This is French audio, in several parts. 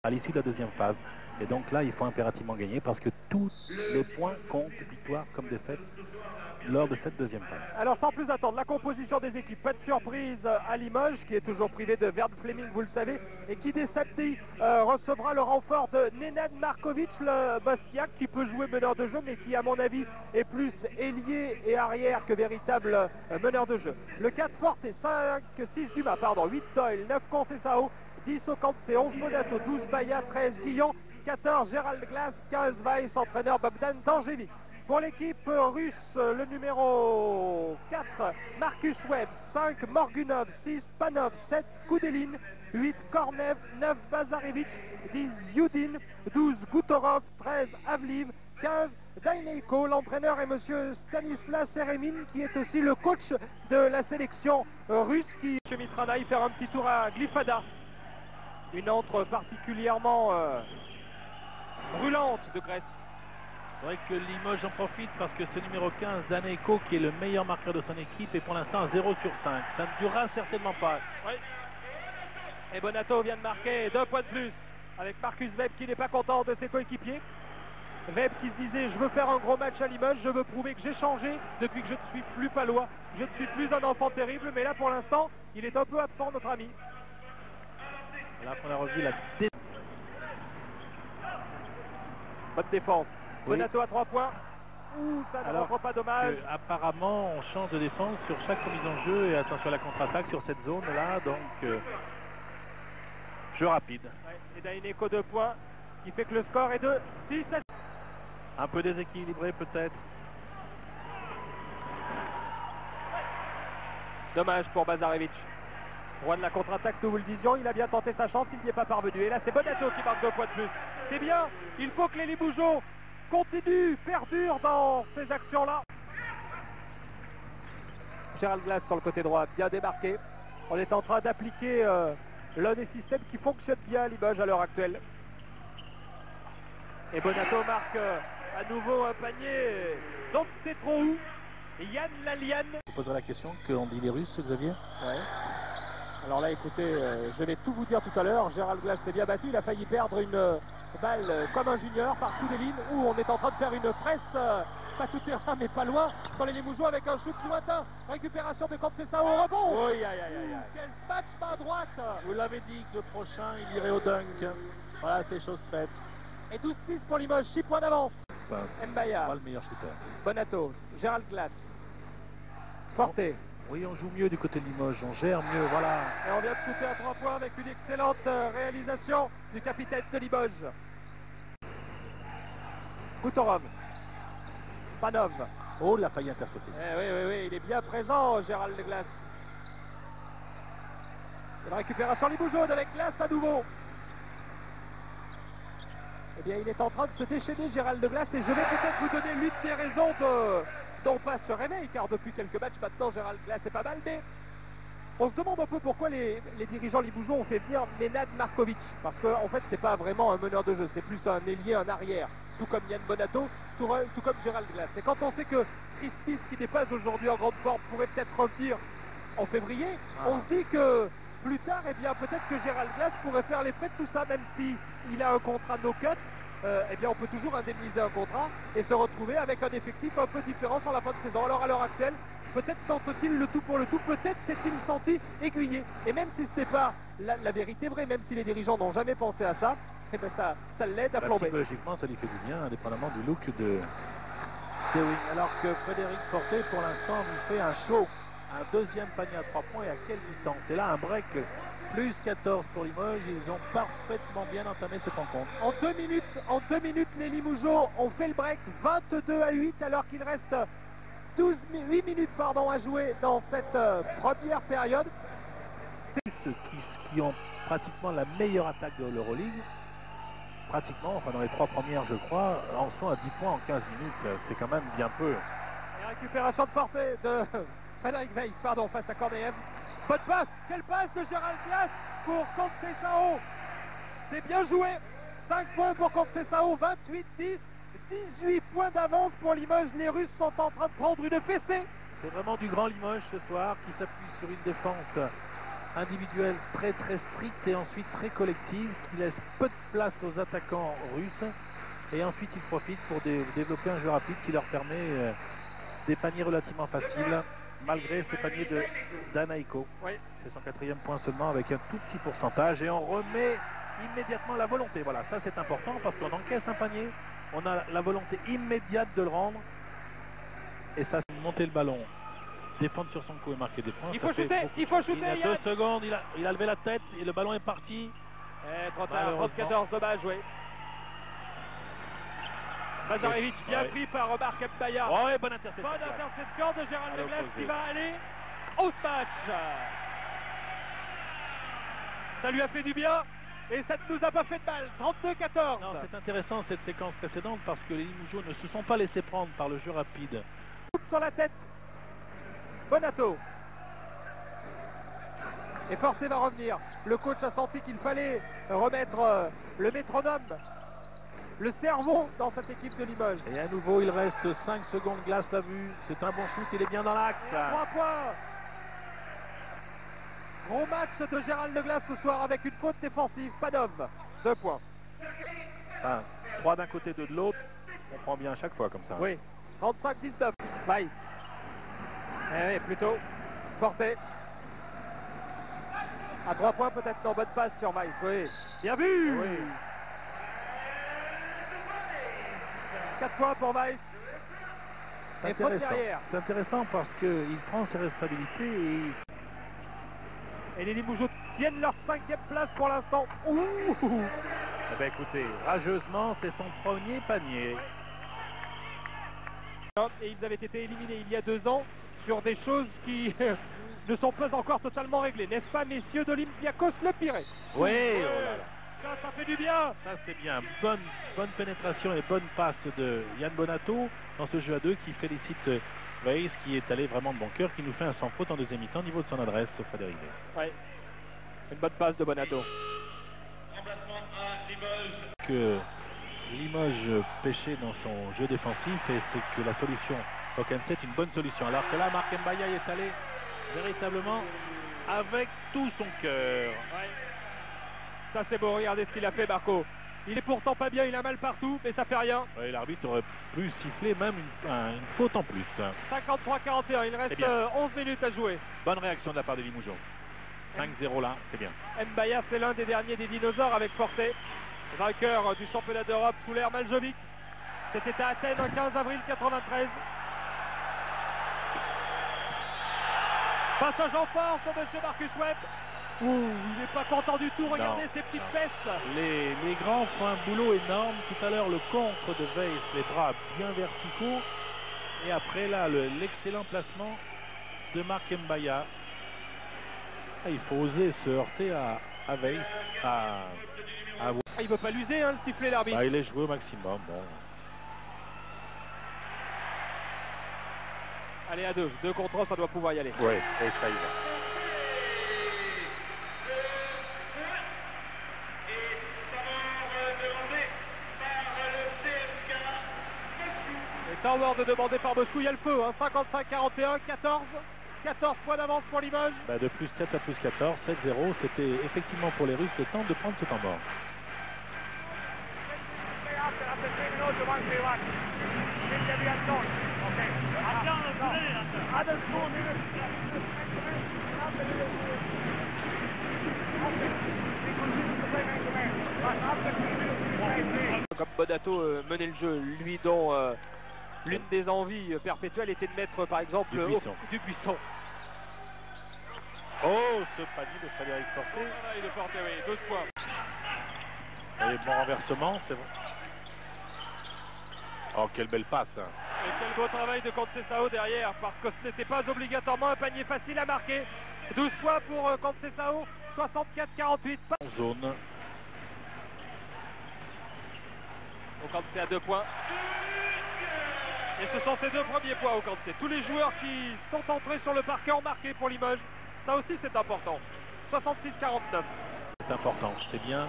à l'issue de la deuxième phase. Et donc là, il faut impérativement gagner parce que tous les points comptent, victoire comme défaite, lors de cette deuxième phase. Alors sans plus attendre, la composition des équipes, pas de surprise à Limoges, qui est toujours privé de Verd Fleming, vous le savez, et qui dès samedi recevra le renfort de Nenad Markovic, le Bosniaque, qui peut jouer meneur de jeu, mais qui à mon avis est plus ailier et arrière que véritable meneur de jeu. Le 4 Forte et 6 Dumas, 8 Doyle, 9 Conceição, 10 Ocampo, 11 Bonato, 12 Baya, 13 Guillon, 14 Gérald Glass, 15 Weiss, entraîneur Bogdan Tanjevic. Pour l'équipe russe, le numéro 4, Marcus Webb, 5, Morgunov, 6, Panov, 7, Koudelin, 8, Kornev, 9, Bazarevich, 10, Yudin, 12, Goutorov, 13, Avliv, 15, Daineko. L'entraîneur est monsieur Stanislas Seremin, qui est aussi le coach de la sélection russe. Chez Mitrana, il fait un petit tour à Glyfada, une entre particulièrement brûlante de Grèce. C'est vrai que Limoges en profite parce que ce numéro 15, Daineko, qui est le meilleur marqueur de son équipe, est pour l'instant à 0 sur 5. Ça ne durera certainement pas. Oui. Et Bonato vient de marquer 2 points de plus avec Marcus Webb qui n'est pas content de ses coéquipiers. Webb qui se disait je veux faire un gros match à Limoges, je veux prouver que j'ai changé depuis que je ne suis plus palois, je ne suis plus un enfant terrible, mais là pour l'instant il est un peu absent notre ami. Là on a revu la bonne défense. Oui. Bonato à 3 points. Ouh, ça ne rentre pas, dommage. Apparemment, on change de défense sur chaque remise en jeu et attention à la contre-attaque sur cette zone-là. Donc, jeu rapide. Ouais, et Daineko 2 points, ce qui fait que le score est de 6 à 6. Un peu déséquilibré peut-être. Dommage pour Bazarevich. Roi de la contre-attaque, nous vous le disions, il a bien tenté sa chance, il n'y est pas parvenu. Et là, c'est Bonato qui marque 2 points de plus. C'est bien, il faut que les Limougeaux continue, perdure dans ces actions-là. Gérald Glass sur le côté droit, bien démarqué. On est en train d'appliquer l'un des systèmes qui fonctionne bien à Limoges à l'heure actuelle. Et Bonato marque à nouveau un panier, donc c'est trop où. Yann Laliane. Je poserai la question, qu'ont dit les Russes, Xavier? Ouais. Alors là, écoutez, je vais tout vous dire tout à l'heure. Gérald Glass s'est bien battu, il a failli perdre une balle comme un junior par Koudelin, où on est en train de faire une presse, pas tout terrain mais pas loin, sur les Limougeaux avec un shoot lointain. Récupération de Conceição au rebond. Oui, Quel match main droite. Vous l'avez dit que le prochain il irait au dunk. Voilà, c'est chose faite. Et 12-6 pour Limoges, 6 points d'avance. Mbaya, Pas le meilleur shooter. Bonato, Gérald Glass, Forte. Oui, on joue mieux du côté de Limoges, on gère mieux, voilà. Et on vient de shooter à 3 points avec une excellente réalisation du capitaine de Limoges. Goutorov, Panov. Oh, il a failli intercepter. Oui, il est bien présent, Gérald Glass. Une récupération Limougeaude avec Glass à nouveau. Eh bien, il est en train de se déchaîner, Gérald Glass, et je vais peut-être vous donner l'une des raisons dont pas se réveille, car depuis quelques matchs maintenant, Gérald Glass est pas mal, mais on se demande un peu pourquoi les dirigeants limougeaux ont fait venir Nenad Markovic, parce qu'en fait, c'est pas vraiment un meneur de jeu, c'est plus un ailier, un arrière, tout comme Yann Bonato, tout comme Gérald Glass. Et quand on sait que Chris Smith, qui n'est pas aujourd'hui en grande forme, pourrait peut-être revenir en février, on se dit que plus tard, eh bien, peut-être que Gérald Glass pourrait faire les frais de tout ça, même s'il a un contrat no-cut. Eh bien, on peut toujours indemniser un contrat et se retrouver avec un effectif un peu différent sur la fin de saison. Alors, à l'heure actuelle, peut-être tente-t-il le tout pour le tout, peut-être s'est-il senti aiguillé. Et même si ce n'était pas la vérité vraie, même si les dirigeants n'ont jamais pensé à ça, eh bien, ça l'aide à flamber. Psychologiquement, ça lui fait du bien, indépendamment du look de Wing. Alors que Frédéric Forte, pour l'instant, nous fait un show. Un deuxième panier à 3 points et à quelle distance? C'est là un break plus 14 pour Limoges. Ils ont parfaitement bien entamé cette rencontre. En 2 minutes, les Limougeaux ont fait le break 22-8 alors qu'il reste 8 minutes à jouer dans cette première période. C'est ceux qui ont pratiquement la meilleure attaque de l'Euroleague. Pratiquement, enfin dans les 3 premières je crois, en sont à 10 points en 15 minutes. C'est quand même bien peu. Et récupération de forfait de Frédéric Weiss, face à Korneev. Bonne passe, quelle passe de Gérald Glass pour Conceição. C'est bien joué, 5 points pour Conceição, 28-10, 18 points d'avance pour Limoges. Les Russes sont en train de prendre une fessée. C'est vraiment du grand Limoges ce soir qui s'appuie sur une défense individuelle très stricte et ensuite très collective qui laisse peu de place aux attaquants russes. Et ensuite, ils profitent pour développer un jeu rapide qui leur permet des paniers relativement faciles, malgré ce panier de Danaïko. Oui. C'est son 4e point seulement avec un tout petit pourcentage. Et on remet immédiatement la volonté. Voilà, ça c'est important parce qu'on encaisse un panier, on a la volonté immédiate de le rendre. Et ça, c'est monter le ballon, défendre sur son coup et marquer des points. Il faut shooter, il faut shooter. Il y a 2 secondes, il a levé la tête et le ballon est parti. Trop tard, 14, dommage, oui. Mazarevic bien pris par Marc Mbaya. Oh, bonne interception. Bonne interception de Gérald Leglas qui va aller au match. Ça lui a fait du bien et ça ne nous a pas fait de mal. 32-14. Non, c'est intéressant cette séquence précédente parce que les Limougeaux ne se sont pas laissés prendre par le jeu rapide. Coupe sur la tête. Bonato. Et Forte va revenir. Le coach a senti qu'il fallait remettre le métronome, le cerveau dans cette équipe de Limoges. Et à nouveau, il reste 5 secondes, Glace l'a vu. C'est un bon shoot, il est bien dans l'axe. 3 points. Gros match de Gérald Leglas ce soir avec une faute défensive. Pas d'homme. 2 points. Enfin, 3 d'un côté, 2 de l'autre. On prend bien à chaque fois comme ça. Oui. 35-19. Weiss. Eh, plutôt. Forte. À 3 points peut-être, non, bonne passe sur Weiss. Oui. Bien vu. Oui. 4 points pour Weiss. Et faute derrière. C'est intéressant parce qu'il prend ses responsabilités et les Limougeaux tiennent leur 5e place pour l'instant. Eh bien, écoutez, rageusement, c'est son premier panier. Et ils avaient été éliminés il y a 2 ans sur des choses qui ne sont pas encore totalement réglées. N'est-ce pas, messieurs d'Olympiakos Le Pirée? Oui, ça fait du bien. Ça, c'est bien. Bonne pénétration et bonne passe de Yann Bonato dans ce jeu à 2 qui félicite Weiss qui est allé vraiment de bon cœur, qui nous fait un sans faute en deuxième mi-temps au niveau de son adresse, Frédéric Weiss. Oui. Une bonne passe de Bonato. Que Limoges pêchait dans son jeu défensif et c'est que la solution Okense est une bonne solution. Alors que là, Marc Mbaya est allé véritablement avec tout son cœur. Ouais. Ça c'est beau, regardez ce qu'il a fait Marco. Il est pourtant pas bien, il a mal partout, mais ça fait rien. Ouais, l'arbitre aurait pu siffler même une faute en plus. 53-41, il reste 11 minutes à jouer. Bonne réaction de la part de Limougeaux. 5-0 là, c'est bien. Mbaya, c'est l'un des derniers des dinosaures avec Forte, vainqueur du championnat d'Europe sous l'ère Maljovic. C'était à Athènes le 15 avril 93. Passage en force de M. Marcus Webb. Il n'est pas content du tout, regardez ses petites fesses. Les grands font un boulot énorme. Tout à l'heure, le contre de Weiss, les bras bien verticaux. Et après, là, l'excellent placement de Marc Mbaya. Il faut oser se heurter à Weiss. Il ne veut pas l'user, hein, le sifflet, l'arbitre. Il est joué au maximum. Bon. Allez, à 2. 2 contre 1, ça doit pouvoir y aller. Oui, et ça y va. Forward demandé par Moscou, il y a le feu, hein, 55-41, 14 points d'avance pour Limoges. De plus 7 à plus 14, 7-0, c'était effectivement pour les Russes le temps de prendre ce temps mort. Comme Bonato menait le jeu, lui dont l'une des envies perpétuelles était de mettre par exemple du Buisson. Oh, ce panier de Frédéric Forte. Il est porté, oui, 12 points. Et bon renversement, c'est bon. Oh, quelle belle passe. Et quel beau travail de Conceição derrière, parce que ce n'était pas obligatoirement un panier facile à marquer. 12 points pour Conceição, 64-48. En zone. Okanse à 2 points. Et ce sont ses 2 premiers points Okanse. Tous les joueurs qui sont entrés sur le parquet ont marqué pour Limoges. Ça aussi c'est important. 66-49. C'est important, c'est bien.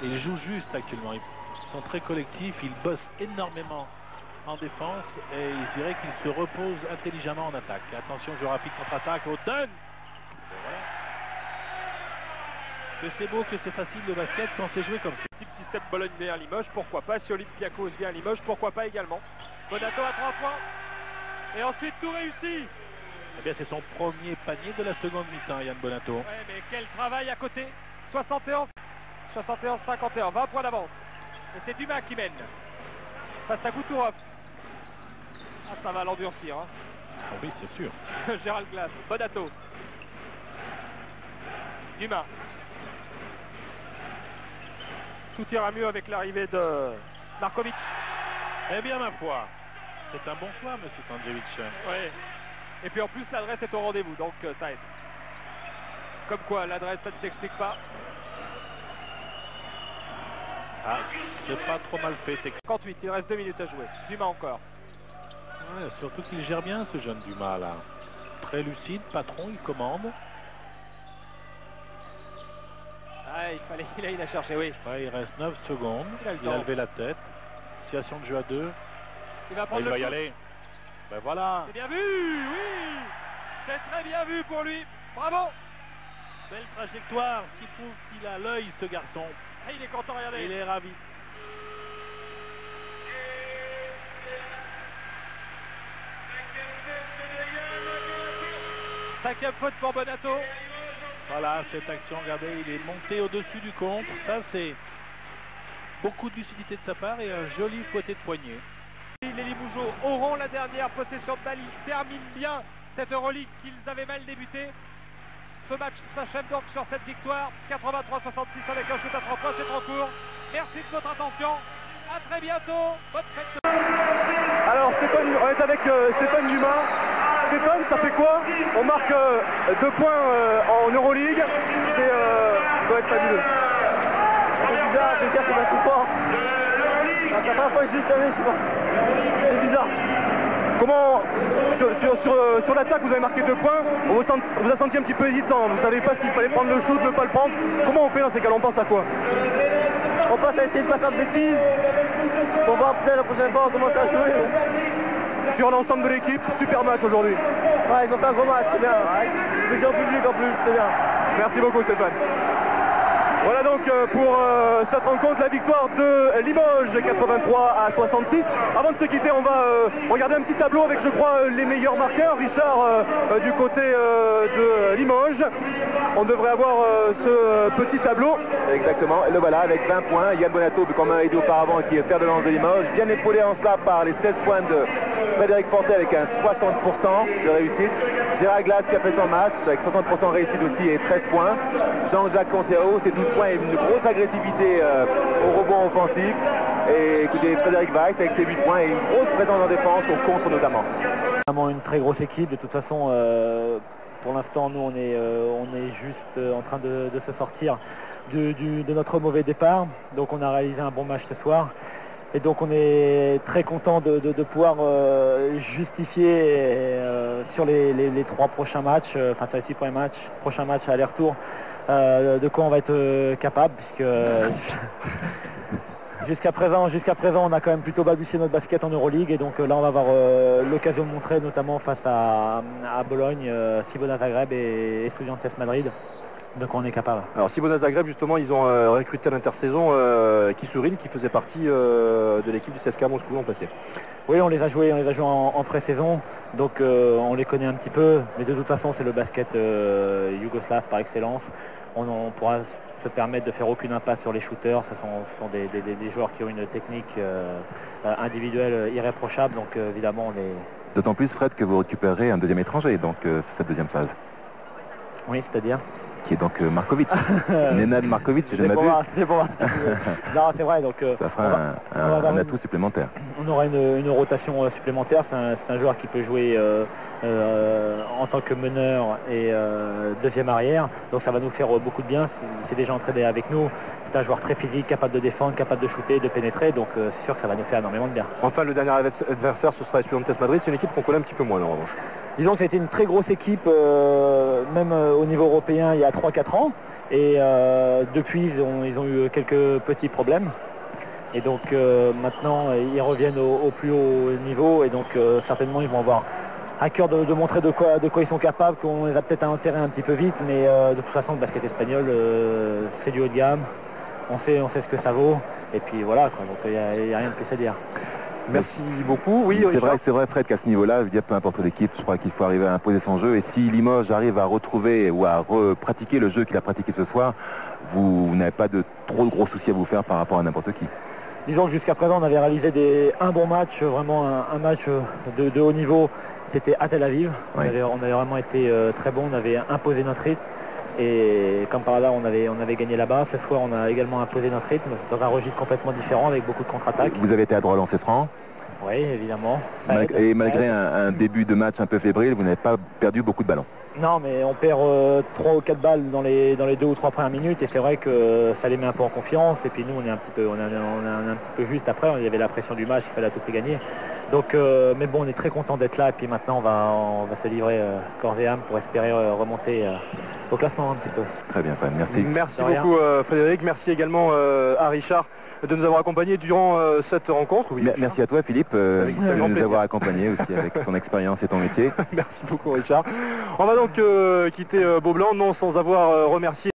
Ils jouent juste actuellement. Ils sont très collectifs, ils bossent énormément en défense et je dirais qu'ils se reposent intelligemment en attaque. Attention, jeu rapide contre-attaque au dunk. Que c'est beau, que c'est facile le basket quand c'est joué comme ça. Type système Bologne vient à Limoges, pourquoi pas. Si Olympiakos vient à Limoges, pourquoi pas également. Bonato à 3 points. Et ensuite tout réussi. Eh bien c'est son premier panier de la seconde mi-temps, Yann Bonato. Ouais, mais quel travail à côté. 71-51, 20 points d'avance. Et c'est Dumas qui mène. Face à Goutourov. Ah, ça va l'endurcir. Hein. Ah oui, c'est sûr. Gérald Glass, Bonato. Dumas. Tout ira mieux avec l'arrivée de Markovic. Eh bien ma foi, c'est un bon choix, monsieur Tanjevic. Ouais. Et puis en plus l'adresse est au rendez-vous, donc ça aide. Comme quoi l'adresse ça ne s'explique pas. Ah, c'est pas trop mal fait. 58, il reste 2 minutes à jouer. Dumas encore. Ouais, surtout qu'il gère bien ce jeune Dumas là. Très lucide, patron, il commande. Ah, il a cherché, oui. Ouais, il reste 9 secondes. Il a levé la tête. Situation de jeu à 2. Il va prendre le va shoot. y aller. Ben voilà. C'est bien vu, oui. C'est très bien vu pour lui. Bravo. Belle trajectoire, ce qui prouve qu'il a l'œil ce garçon. Et il est content, regardez. Il est ravi. Cinquième faute pour Bonato. Voilà, cette action, regardez, il est monté au-dessus du contre. Ça, c'est beaucoup de lucidité de sa part et un joli fouetté de poignet. Les Limougeaux auront la dernière possession de balle. Ils terminent bien cette Euroleague qu'ils avaient mal débuté. Ce match s'achève donc sur cette victoire. 83-66 avec un shoot à 3 points, c'est trop court. Merci de votre attention. À très bientôt. Bonne fête. Alors Stéphane, on est avec Stéphane Dumas. Stéphane, ça fait quoi? On marque 2 points en Euroleague. C'est doit être fabuleux. C'est bizarre, je veux dire qu'on va tout fort. Ah, c'est la première fois que je suis cette année, je sais pas. C'est bizarre. Comment, sur l'attaque, vous avez marqué 2 points, on vous a senti un petit peu hésitant, vous ne savez pas s'il fallait prendre le shoot, ne pas le prendre. Comment on fait dans ces cas-là, on pense à quoi? On passe à essayer de ne pas faire de bêtises. Pour voir peut-être la prochaine fois on commence à jouer. Sur l'ensemble de l'équipe, super match aujourd'hui. Ouais, ils ont fait un gros match, c'est bien. Plusieurs publics en plus, c'est bien. Merci beaucoup Stéphane. Voilà donc pour cette rencontre, la victoire de Limoges 83-66. Avant de se quitter, on va regarder un petit tableau avec, je crois, les meilleurs marqueurs. Richard, du côté de Limoges. On devrait avoir ce petit tableau. Exactement, et le voilà avec 20 points. Yann Bonato, comme on a dit auparavant, qui est fer de lance de Limoges, bien épaulé en cela par les 16 points de Frédéric Fortet avec un 60% de réussite. Gérard Glass qui a fait son match avec 60% de réussite aussi et 13 points. Jean-Jacques Concero, c'est 12 points et une grosse agressivité au rebond offensif. Et écoutez, Frédéric Weiss avec ses 8 points et une grosse présence en défense, au contre notamment. Vraiment une très grosse équipe, de toute façon. Pour l'instant, nous, on est juste en train de se sortir de notre mauvais départ. Donc, on a réalisé un bon match ce soir. Et donc, on est très content de pouvoir justifier sur les 3 prochains matchs, enfin, sur les 6 premiers matchs, prochains matchs à aller-retour, de quoi on va être capable, puisque jusqu'à présent, on a quand même plutôt balbutié notre basket en Euroleague. Et donc là, on va avoir l'occasion de montrer, notamment face à Bologne, Cibona Zagreb et Estudiantes Madrid. Donc on est capable. Alors Cibona Zagreb, justement, ils ont recruté à l'intersaison Kisurin, qui faisait partie de l'équipe du CSKA Moscou l'an passé. Oui, on les a joués en pré-saison, donc on les connaît un petit peu, mais de toute façon c'est le basket yougoslave par excellence. On pourra se permettre de faire aucune impasse sur les shooters. Ce sont des joueurs qui ont une technique individuelle irréprochable, donc évidemment on les... D'autant plus, Fred, que vous récupérez un deuxième étranger donc, sur cette deuxième phase. Oui, c'est-à-dire qui est donc Markovic. Nenad Markovic, si je ne m'abuse. Non, c'est vrai. Donc, ça fera un atout supplémentaire. On aura une rotation supplémentaire. C'est un joueur qui peut jouer en tant que meneur et deuxième arrière. Donc ça va nous faire beaucoup de bien. Il s'est déjà entraîné avec nous. C'est un joueur très physique, capable de défendre, capable de shooter, de pénétrer. Donc c'est sûr que ça va nous faire énormément de bien. Enfin, le dernier adversaire, ce sera Estudiantes Madrid. C'est une équipe qu'on connaît un petit peu moins, là, en revanche. Disons que ça a été une très grosse équipe, même au niveau européen, il y a 3-4 ans. Et depuis, ils ont eu quelques petits problèmes. Et donc maintenant, ils reviennent au plus haut niveau. Et donc certainement, ils vont avoir à cœur de montrer de quoi ils sont capables, qu'on les a peut-être enterrés un petit peu vite, mais de toute façon le basket espagnol c'est du haut de gamme, on sait ce que ça vaut, et puis voilà, quoi. Donc il n'y a rien de plus à dire. Merci beaucoup. Oui, c'est vrai Fred qu'à ce niveau-là, je veux dire, peu importe l'équipe, je crois qu'il faut arriver à imposer son jeu. Et si Limoges arrive à retrouver ou à pratiquer le jeu qu'il a pratiqué ce soir, vous n'avez pas de trop de gros soucis à vous faire par rapport à n'importe qui. Disons que jusqu'à présent on avait réalisé un bon match, vraiment un match de haut niveau, c'était à Tel Aviv. Oui. On avait vraiment été très bon, on avait imposé notre rythme. Et comme par là, on avait gagné là-bas. Ce soir, on a également imposé notre rythme dans un registre complètement différent avec beaucoup de contre-attaques. Vous avez été à droit lancer franc. Oui, évidemment. Et malgré un début de match un peu fébrile, vous n'avez pas perdu beaucoup de ballons. Non, mais on perd 3 ou 4 balles dans les 2 ou 3 premières minutes et c'est vrai que ça les met un peu en confiance. Et puis nous, on est un petit peu juste après. Il y avait la pression du match, il fallait à tout prix gagner. Donc, mais bon, on est très content d'être là et puis maintenant, on va se livrer corps et âme pour espérer remonter au classement un petit peu. Très bien, merci. Merci beaucoup Frédéric. Merci également à Richard de nous avoir accompagnés durant cette rencontre. Oui, merci à toi Philippe de nous avoir accompagnés aussi avec ton expérience et ton métier. Merci beaucoup Richard. On va donc quitter Beaublanc, non sans avoir remercié